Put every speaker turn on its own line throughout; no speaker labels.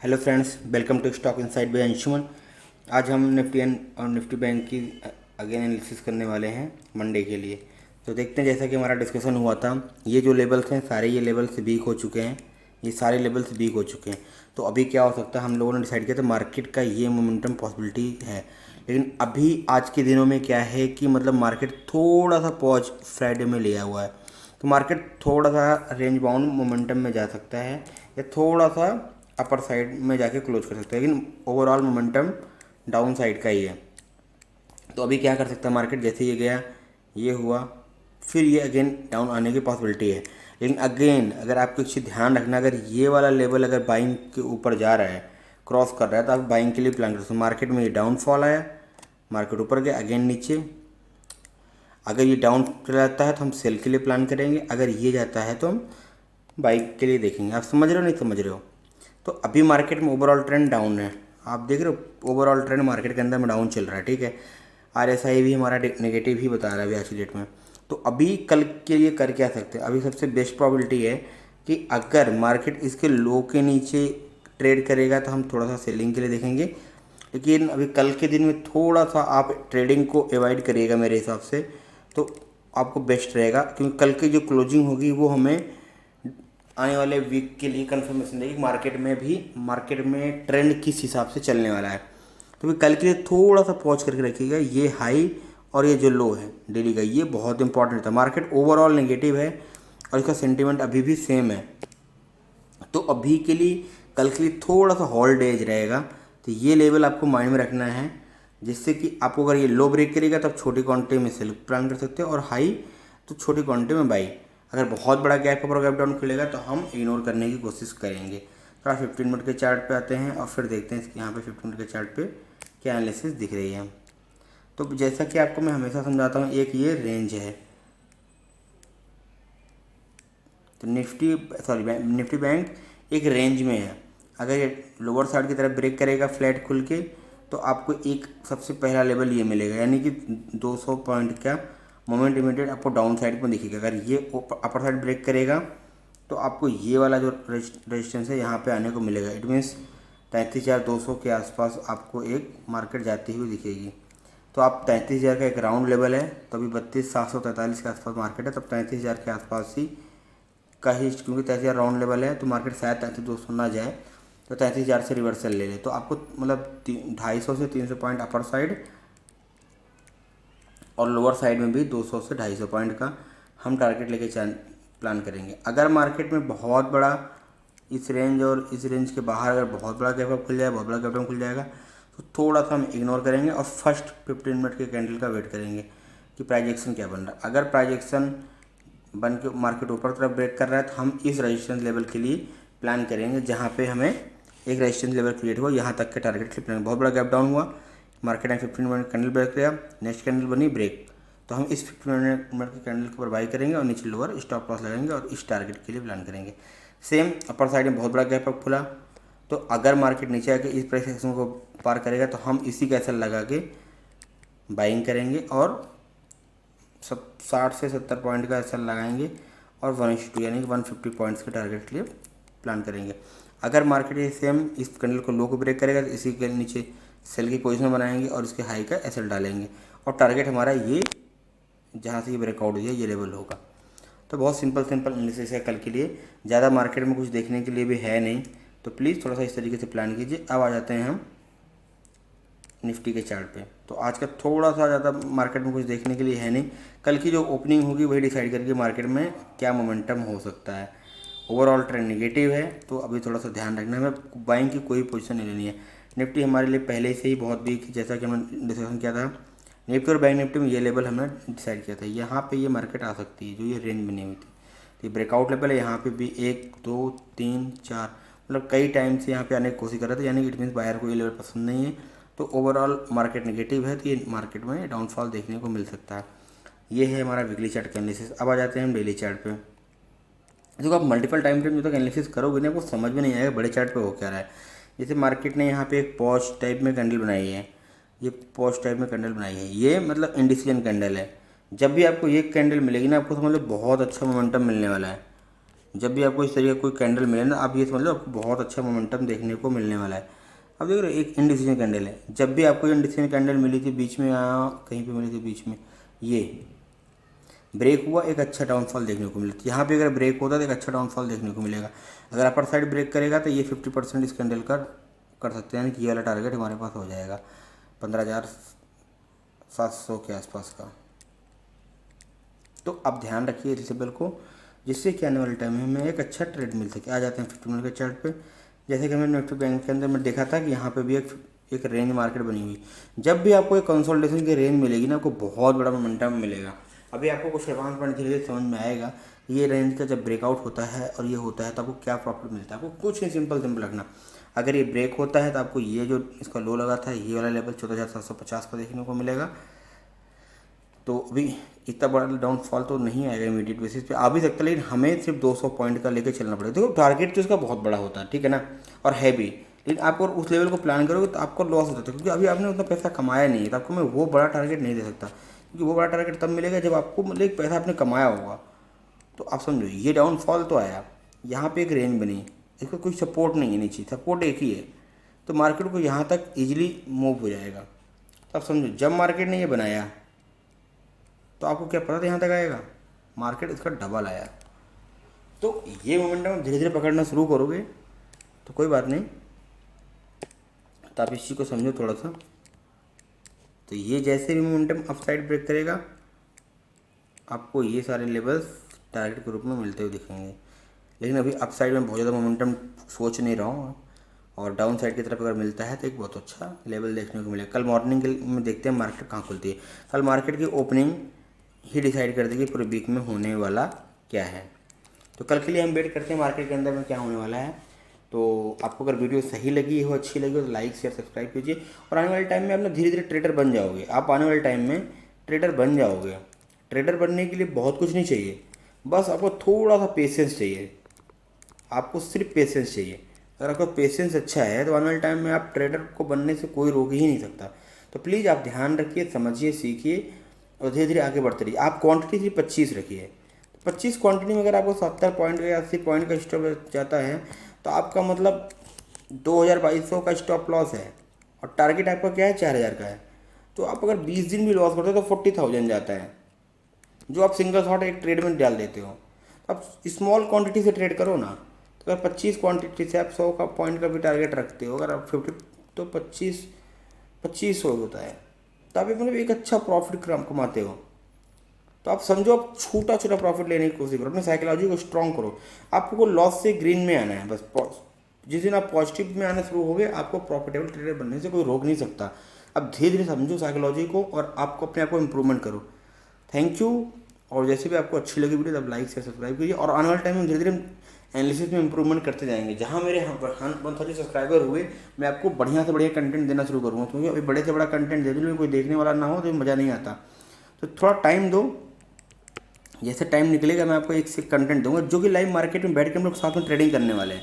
Hello friends, welcome to stock inside by Anshuman. आज हम निफ्टी और निफ्टी बैंक की अगेन एनालिसिस करने वाले हैं मंडे के लिए। तो देखते हैं, जैसा कि हमारा डिस्कशन हुआ था, ये जो लेवल्स हैं सारे ये लेवल्स वीक हो चुके हैं। ये सारे लेवल्स वीक हो चुके हैं। तो अभी क्या हो सकता है, हम लोगों ने डिसाइड किया था मार्केट का ये मोमेंटम पॉसिबिलिटी है। लेकिन अभी आज के दिनों में क्या है कि मतलब मार्केट थोड़ा सा पॉज फ्राइडे में लिया हुआ है। तो मार्केट थोड़ा सा रेंज बाउंड मोमेंटम में जा सकता है या थोड़ा सा अपर साइड में जाके क्लोज कर सकते हैं, लेकिन ओवरऑल मोमेंटम डाउन साइड का ही है। तो अभी क्या कर सकता है मार्केट, जैसे ये गया, ये हुआ, फिर ये अगेन डाउन आने की पॉसिबिलिटी है। लेकिन अगेन अगर आपको एक चीज़ ध्यान रखना, अगर ये वाला लेवल अगर बाइंग के ऊपर जा रहा है, क्रॉस कर रहा है, तो आप बाइंग के लिए प्लान कर सकते हो। मार्केट में ये डाउनफॉल आया, मार्केट ऊपर गया, अगेन नीचे। अगर ये डाउन चला जाता है तो हम सेल के लिए प्लान करेंगे, अगर ये जाता है तो हम बाइक के लिए देखेंगे। आप समझ रहे हो, नहीं समझ रहे हो? तो अभी मार्केट में ओवरऑल ट्रेंड डाउन है। आप देख रहे हो ओवरऑल ट्रेंड मार्केट के अंदर में डाउन चल रहा है, ठीक है। आरएसआई भी हमारा नेगेटिव ही बता रहा है अभी आज की डेट में। तो अभी कल के लिए कर क्या सकते हैं, अभी सबसे बेस्ट प्रोबेबिलिटी है कि अगर मार्केट इसके लो के नीचे ट्रेड करेगा तो हम थोड़ा सा सेलिंग के लिए देखेंगे। लेकिन अभी कल के दिन में थोड़ा सा आप ट्रेडिंग को अवॉइड करिएगा मेरे हिसाब से, तो आपको बेस्ट रहेगा। क्योंकि कल की जो क्लोजिंग होगी वो हमें आने वाले वीक के लिए कंफर्मेशन देगी मार्केट में ट्रेंड किस हिसाब से चलने वाला है। तो भी कल के लिए थोड़ा सा पॉज करके रखिएगा। ये हाई और ये जो लो है डेली का, ये बहुत इंपॉर्टेंट था। मार्केट ओवरऑल नेगेटिव है और इसका सेंटीमेंट अभी भी सेम है। तो अभी के लिए कल के लिए थोड़ा सा होल्ड एज रहेगा। तो ये लेवल आपको माइंड में रखना है, जिससे कि आपको अगर ये लो ब्रेक करेगा तब छोटी क्वांटिटी में सेल प्लान कर सकते हो, और हाई तो छोटी क्वांटिटी में बाई। अगर बहुत बड़ा गैप अप और गैप डाउन खुलेगा तो हम इग्नोर करने की कोशिश करेंगे। थोड़ा 15 मिनट के चार्ट पे आते हैं और फिर देखते हैं इसके यहाँ पे 15 मिनट के चार्ट पे क्या एनालिसिस दिख रही है। तो जैसा कि आपको मैं हमेशा समझाता हूँ, एक ये रेंज है। तो निफ्टी बैंक एक रेंज में है। अगर ये लोअर साइड की तरफ ब्रेक करेगा फ्लैट खुल के, तो आपको एक सबसे पहला लेवल ये मिलेगा, यानी कि 200 पॉइंट का मोमेंट इमीडिएट आपको डाउन साइड में दिखेगा। अगर ये अपर साइड ब्रेक करेगा तो आपको ये वाला जो रेजिस्टेंस है यहाँ पे आने को मिलेगा। इट मीन्स 33,200 के आसपास आपको एक मार्केट जाती हुई दिखेगी। तो आप 33,000 का एक राउंड लेवल है, तो अभी 32,743 के आसपास मार्केट है, तब 33,000 के आसपास ही का ही, क्योंकि 33,000 राउंड लेवल है तो मार्केट शायद 33,200 ना जाए, तो 33,000 से रिवर्सल ले ले। तो आपको मतलब 250 से 300 पॉइंट अपर साइड और लोअर साइड में भी 200 से 250 पॉइंट का हम टारगेट लेके प्लान करेंगे। अगर मार्केट में बहुत बड़ा इस रेंज और इस रेंज के बाहर अगर बहुत बड़ा गैप अप खुल जाए, बहुत बड़ा गैप डाउन खुल जाएगा, तो थोड़ा सा हम इग्नोर करेंगे और फर्स्ट 15 मिनट के कैंडल का वेट करेंगे कि प्राइस एक्शन क्या बन रहा है। अगर प्राइस एक्शन बन के मार्केट ऊपर तरफ ब्रेक कर रहा है तो हम इस रेजिस्टेंस लेवल के लिए प्लान करेंगे, जहाँ पे हमें एक रेजिस्टेंस लेवल क्रिएट हुआ, यहाँ तक के टारगेट के प्लान। बहुत बड़ा गैप डाउन हुआ, मार्केट ने 15 मिनट कैंडल ब्रेक किया, नेक्स्ट कैंडल बनी ब्रेक, तो हम इस 15 मिनट के कैंडल के ऊपर बाई करेंगे और नीचे लोअर स्टॉप लॉस लगाएंगे और इस टारगेट के लिए प्लान करेंगे। सेम अपर साइड में बहुत बड़ा गैप अप खुला, तो अगर मार्केट नीचे आके इस प्राइस एक्शन को पार करेगा तो हम इसी का एसएल लगा के बाइंग करेंगे और 60 से 70 पॉइंट का एसएल लगाएंगे और 1:2 यानी कि 150 पॉइंट्स के टारगेट के लिए प्लान करेंगे। अगर मार्केट ये सेम इस कैंडल को लो को ब्रेक करेगा तो इसी के नीचे सेल की पोजीशन बनाएंगे और इसके हाई का एसएल डालेंगे, और टारगेट हमारा ये जहाँ से ये ब्रेकआउट हुई है ये लेवल होगा। तो बहुत सिंपल एनालिसिस है कल के लिए, ज़्यादा मार्केट में कुछ देखने के लिए भी है नहीं, तो प्लीज़ थोड़ा सा इस तरीके से प्लान कीजिए। अब आ जाते हैं हम निफ्टी के चार्ट पे। तो आज का थोड़ा सा ज़्यादा मार्केट में कुछ देखने के लिए है नहीं, कल की जो ओपनिंग होगी वही डिसाइड करके मार्केट में क्या मोमेंटम हो सकता है। ओवरऑल ट्रेंड नेगेटिव है, तो अभी थोड़ा सा ध्यान रखना है, हमें बाइंग की कोई पोजीशन नहीं लेनी है। निफ्टी हमारे लिए पहले से ही बहुत वीक, जैसा कि हमने डिस्कशन किया था। निफ्टी और बैंक निफ्टी में ये लेवल हमने डिसाइड किया था, यहाँ पे ये मार्केट आ सकती है, जो ये रेंज बनी हुई थी। तो ये ब्रेकआउट लेवल है, यहाँ पे भी 1 2 3 4 मतलब कई टाइम से यहाँ पे आने की कोशिश कर रहे थे, यानी कि इट मीन्स बायर को ये लेवल पसंद नहीं है। तो ओवरऑल मार्केट नेगेटिव है, तो ये मार्केट में डाउनफॉल देखने को मिल सकता है। ये है हमारा वीकली चार्ट का एनालिसिस। अब आ जाते हैं हम डेली चार्ट पे। देखो, आप मल्टीपल टाइम फ्रेम जो तक एनालिसिस करोगे ना, आपको समझ में नहीं आएगा बड़े चार्ट पे हो क्या रहा है। जैसे मार्केट ने यहाँ पे एक पॉज टाइप में कैंडल बनाई है, ये पॉज टाइप में कैंडल बनाई है, ये मतलब इंडिसीजन कैंडल है। जब भी आपको ये कैंडल मिलेगी ना, आपको समझ लो बहुत अच्छा मोमेंटम मिलने वाला है। जब भी आपको इस तरीके का कोई कैंडल मिले ना, आप ये समझ लो आपको बहुत अच्छा मोमेंटम देखने को मिलने वाला है। अब देख रहे हो एक इंडिसीजन कैंडल है, जब भी आपको इंडिसीजन कैंडल मिली थी बीच में, यहाँ कहीं पे मिली थी बीच में, ये ब्रेक हुआ, एक अच्छा डाउनफॉल देखने को मिलता है। यहाँ पे अगर ब्रेक होता तो एक अच्छा डाउनफॉल देखने को मिलेगा। अगर अपर साइड ब्रेक करेगा तो ये 50% इस कैंडल कर सकते हैं, यानी कि ये वाला टारगेट हमारे पास हो जाएगा 15,700 के आसपास का। तो आप ध्यान रखिए इस लेवल को, जिससे कि आने वाले टाइम में हमें एक अच्छा ट्रेड मिल सके। आ जाते हैं 50 मिनट के चार्ट पे। जैसे कि हमने निफ्टी बैंक के अंदर में देखा था कि यहाँ पे भी एक रेंज मार्केट बनी हुई। जब भी आपको एक कंसोलिडेशन की रेंज मिलेगी ना, आपको बहुत बड़ा मोमेंटम मिलेगा। अभी आपको कुछ एडवांस पॉइंट धीरे धीरे समझ में आएगा ये रेंज का जब ब्रेकआउट होता है और ये होता है तो आपको क्या प्रॉफिट मिलता है। आपको कुछ नहीं, सिंपल रखना। अगर ये ब्रेक होता है तो आपको ये जो इसका लो लगा था, ये वाला लेवल 14,750 का देखने को मिलेगा। तो अभी इतना बड़ा डाउनफॉल तो नहीं आएगा इमीडिएट बेसिस पे, आ भी सकता है, लेकिन हमें सिर्फ 200 पॉइंट का लेकर चलना पड़ेगा। देखो टारगेट तो इसका बहुत बड़ा होता है, ठीक है ना, और है भी। लेकिन आप अगर उस लेवल को प्लान करोगे तो आपको लॉस हो जाता है, क्योंकि अभी आपने उतना पैसा कमाया नहीं है। तो आपको मैं वो बड़ा टारगेट नहीं दे सकता, क्योंकि वो बड़ा टारगेट तब मिलेगा जब आपको मतलब एक पैसा आपने कमाया होगा। तो आप समझो ये डाउनफॉल तो आया, यहाँ पे एक रेंज बनी, इसका कोई सपोर्ट नहीं है नीचे, सपोर्ट एक ही है। तो मार्केट को यहाँ तक ईजिली मूव हो जाएगा। तो आप समझो जब मार्केट ने ये बनाया तो आपको क्या पता था यहाँ तक आएगा, मार्केट इसका डबल आया। तो ये मोमेंटम धीरे धीरे पकड़ना शुरू करोगे तो कोई बात नहीं, तो आप इस चीज़ को समझो थोड़ा सा। तो ये जैसे भी मोमेंटम अप साइड ब्रेक करेगा, आपको ये सारे लेवल्स टारगेट के रूप में मिलते हुए दिखेंगे। लेकिन अभी अप साइड में बहुत ज़्यादा मोमेंटम सोच नहीं रहा हूँ, और डाउन साइड की तरफ अगर मिलता है तो एक बहुत अच्छा लेवल देखने को मिलेगा। कल मॉर्निंग में देखते हैं मार्केट कहाँ खुलती है। कल मार्केट की ओपनिंग ही डिसाइड कर देगी पूरे वीक में होने वाला क्या है। तो कल के लिए हम वेट करते हैं मार्केट के अंदर में क्या होने वाला है। तो आपको अगर वीडियो सही लगी हो, अच्छी लगी हो, तो लाइक शेयर सब्सक्राइब कीजिए। और आने वाले टाइम में आप ना धीरे धीरे ट्रेडर बन जाओगे। आप आने वाले टाइम में ट्रेडर बन जाओगे। ट्रेडर बनने के लिए बहुत कुछ नहीं चाहिए, बस आपको थोड़ा सा पेशेंस चाहिए। आपको सिर्फ पेशेंस चाहिए। अगर आपका पेशेंस अच्छा है तो आने वाले टाइम में आप ट्रेडर को बनने से कोई रोक ही नहीं सकता। तो प्लीज़ आप ध्यान रखिए, समझिए, सीखिए और धीरे धीरे आगे बढ़ते रहिए। आप क्वांटिटी सिर्फ 25 रखिए। 25 क्वांटिटी में अगर आपको 70 पॉइंट या 80 पॉइंट का स्टॉप जाता है तो आपका मतलब 2,200 का स्टॉप लॉस है, और टारगेट आपका क्या है 4,000 का है। तो आप अगर 20 दिन भी लॉस करते हो तो 40,000 जाता है, जो आप सिंगल शॉट एक ट्रेड में डाल देते हो। आप स्मॉल क्वांटिटी से ट्रेड करो ना। तो अगर 25 क्वांटिटी से आप 100 का पॉइंट का भी टारगेट रखते हो, अगर आप 50 तो 25 होता है, तो आप मतलब एक अच्छा प्रॉफिट कमाते हो। तो आप समझो आप छोटा छोटा प्रॉफिट लेने की कोशिश करो, अपनी साइकोलॉजी को स्ट्रॉन्ग करो। आपको लॉस से ग्रीन में आना है बस। जिस दिन आप पॉजिटिव में आना शुरू हो गए, आपको प्रॉफिटेबल ट्रेडर बनने से कोई रोक नहीं सकता। अब धीरे धीरे समझो साइकोलॉजी को और आपको अपने आप को इम्प्रूवमेंट करो। Thank you. और जैसे भी आपको अच्छी लगी वीडियो, तब लाइक शेयर सब्सक्राइब कीजिए। और आने वाले टाइम में धीरे धीरे एनालिसिस में इंप्रूवमेंट करते जाएंगे। जहाँ मेरे 130 सब्सक्राइबर हुए, मैं आपको बढ़िया से बढ़िया कंटेंट देना शुरू करूँगा, क्योंकि अभी बड़े से बड़ा कंटेंट दे दूँ कोई देखने वाला ना हो तो मज़ा नहीं आता। तो थोड़ा टाइम दो, जैसे टाइम निकलेगा मैं आपको एक से कंटेंट दूंगा, जो कि लाइव मार्केट में बैठ के हम लोग साथ में ट्रेडिंग करने वाले हैं।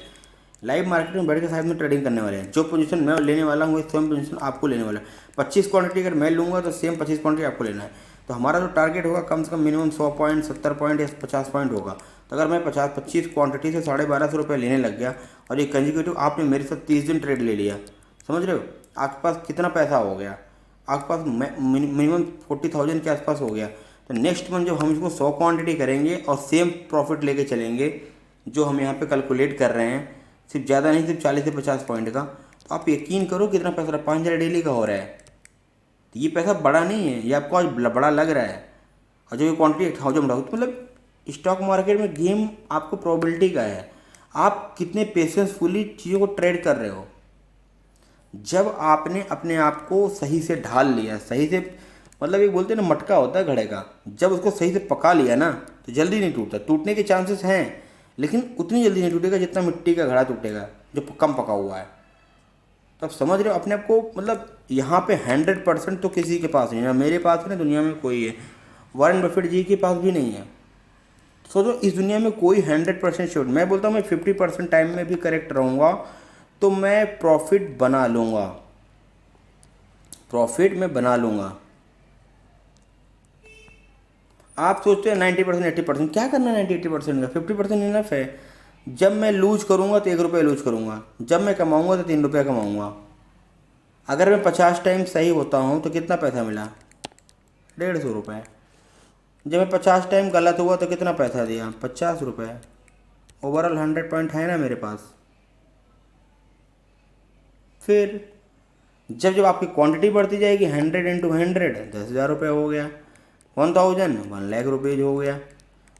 लाइव मार्केट में बैठ के साथ में ट्रेडिंग करने वाले हैं। जो पोजीशन मैं लेने वाला हूँ सेम पोजीशन आपको लेने वाला है। 25 क्वांटिटी अगर मैं लूँगा तो सेम 25 क्वांटिटी आपको लेना है। तो हमारा जो टारगेट होगा कम से कम मिनिमम 100 पॉइंट, 70 पॉइंट या 50 पॉइंट होगा। तो अगर मैं 25 क्वांटिटी से 1,250 रुपये लेने लग गया, और ये कंजिक्यूटिव आपने मेरे साथ 30 दिन ट्रेड ले लिया, समझ रहे हो आपके पास कितना पैसा हो गया। आपके पास मिनिमम 40,000 के आसपास हो गया। तो नेक्स्ट मंथ जब हम इसको 100 क्वांटिटी करेंगे और सेम प्रॉफिट लेके चलेंगे जो हम यहाँ पे कैलकुलेट कर रहे हैं, सिर्फ ज़्यादा नहीं, सिर्फ 40 से 50 पॉइंट का, तो आप यकीन करो कितना पैसा 5,000 डेली का हो रहा है। तो ये पैसा बड़ा नहीं है, ये आपको आज बड़ा लग रहा है। और जब ये क्वांटिटी 1,000 बढ़ाओ तो मतलब स्टॉक मार्केट में गेम आपको प्रोबेबिलिटी का है। आप कितने पेशेंसफुली चीज़ों को ट्रेड कर रहे हो। जब आपने अपने आप को सही से ढाल लिया, सही से मतलब एक बोलते हैं ना मटका होता है घड़े का, जब उसको सही से पका लिया ना तो जल्दी नहीं टूटता। टूटने के चांसेस हैं, लेकिन उतनी जल्दी नहीं टूटेगा जितना मिट्टी का घड़ा टूटेगा जो कम पका हुआ है। तो आप समझ रहे हो अपने आप को, मतलब यहाँ पे 100% तो किसी के पास नहीं है, ना मेरे पास है ना दुनिया में कोई है, वॉरेन बफेट जी के पास भी नहीं है। सोचो इस दुनिया में कोई 100% श्योर, मैं बोलता हूँ मैं 50% टाइम में भी करेक्ट रहूँगा तो मैं प्रॉफिट बना लूँगा, प्रॉफिट मैं बना लूँगा। आप सोचते हैं 90% 80%, क्या करना है 90-80% का, 50% इनफ है। जब मैं लूज करूँगा तो 1 रुपये लूज करूँगा, जब मैं कमाऊँगा तो 3 रुपये कमाऊँगा। अगर मैं 50 टाइम सही होता हूँ तो कितना पैसा मिला, 150 रुपये। जब मैं 50 टाइम गलत हुआ तो कितना पैसा दिया, 50 रुपये। ओवरऑल 100 पॉइंट है ना मेरे पास। फिर जब जब आपकी क्वांटिटी बढ़ती जाएगी, 100 × 100 10,000 रुपये हो गया, 1000 1,00,000 रुपीज़ हो गया।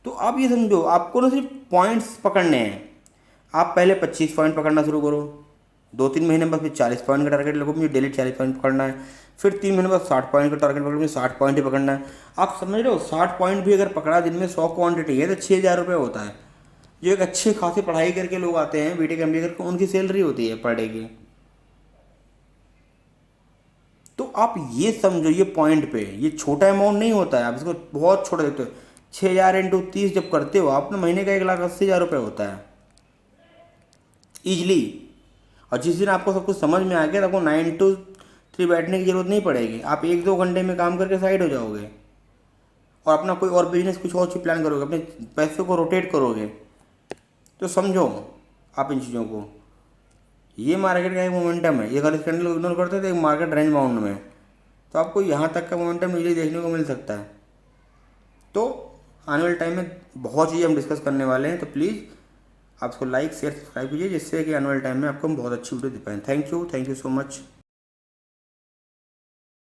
तो आप ये समझो, आपको ना सिर्फ पॉइंट्स पकड़ने हैं। आप पहले 25 पॉइंट पकड़ना शुरू करो, 2-3 महीने बाद फिर 40 पॉइंट का टारगेट लगो, मुझे डेली 40 पॉइंट पकड़ना है। फिर 3 महीने बाद 60 पॉइंट का टारगेट पकड़ो, मुझे 60 पॉइंट ही पकड़ना है। आप समझ रहे हो, 60 पॉइंट भी अगर पकड़ा, दिन में 100 क्वांटिटी है तो 6,000 रुपये होता है। जो एक अच्छे खासी पढ़ाई करके लोग आते हैं, बीटेक MBA करके, उनकी सैलरी होती है पर डे की। तो आप ये समझो, ये पॉइंट पे ये छोटा अमाउंट नहीं होता है, आप इसको बहुत छोटा देखते हो। 6,000 × 30 जब करते हो आप ना, महीने का 1,80,000 रुपये होता है ईजिली। और जिस दिन आपको सब कुछ समझ में आ गया तो आपको 9 to 3 बैठने की ज़रूरत नहीं पड़ेगी। आप 1-2 घंटे में काम करके साइड हो जाओगे और अपना कोई और बिजनेस, कुछ और चीज़ प्लान करोगे, अपने पैसे को रोटेट करोगे। तो समझो आप इन चीज़ों को, ये मार्केट का एक मोमेंटम है। ये अगर इस कैंडल को इग्नोर करते हैं तो एक मार्केट रेंज बाउंड में, तो आपको यहाँ तक का मोमेंटम इजीली देखने को मिल सकता है। तो आने वाले टाइम में बहुत चीज़ें हम डिस्कस करने वाले हैं, तो प्लीज़ आप इसको लाइक शेयर सब्सक्राइब कीजिए, जिससे कि आने वाले टाइम में आपको हम बहुत अच्छी वीडियो दे पाएँ। Thank you so much.